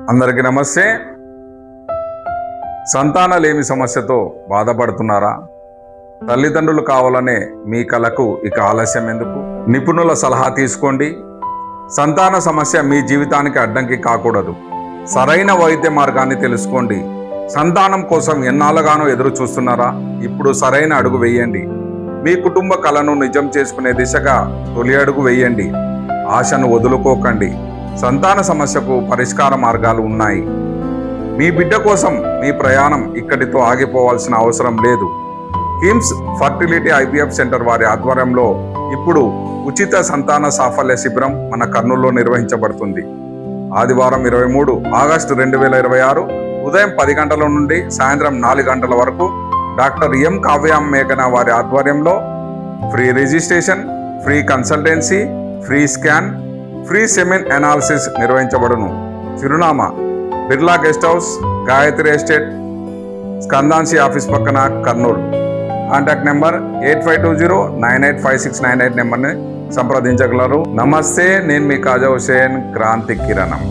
అందరికీ నమస్తే. సంతానలేమి సమస్యతో బాధపడుతున్నారా? తల్లిదండ్రులు కావాలనే మీ కలకు ఇక ఆలస్యం ఎందుకు? నిపుణుల సలహా తీసుకోండి. సంతాన సమస్య మీ జీవితానికి అడ్డంకి కాకూడదు. సరైన వైద్య మార్గాన్ని తెలుసుకోండి. సంతానం కోసం ఎన్నాళ్ళుగానో ఎదురు చూస్తున్నారా? ఇప్పుడు సరైన అడుగు వేయండి. మీ కుటుంబ కలను నిజం చేసుకునే దిశగా తొలి అడుగు వేయండి. ఆశను వదులుకోకండి. సంతాన సమస్యకు పరిష్కార మార్గాలు ఉన్నాయి. మీ బిడ్డ కోసం మీ ప్రయాణం ఇక్కడితో ఆగిపోవాల్సిన అవసరం లేదు. కిమ్స్ ఫర్టిలిటీ IVF సెంటర్ వారి ఆధ్వర్యంలో ఇప్పుడు ఉచిత సంతాన సాఫల్య శిబిరం మన కర్నూలులో నిర్వహించబడుతుంది. ఆదివారం 23 ఆగస్టు 2026 ఉదయం 10 గంటల నుండి సాయంత్రం 4 గంటల వరకు డాక్టర్ ఎం కావ్య మేఘన వారి ఆధ్వర్యంలో free registration, free consultancy, free scan, free semen analysis నిర్వహించబడును. చిరునామా Birla guest house, Gayatri estate, Skandansi office పక్కన, కర్నూలు. కాంటాక్ట్ నెంబర్ 8520985698 నెంబర్ని సంప్రదించగలరు. నమస్తే, నేను మీ కాజా హుసేన్, క్రాంతి కిరణం.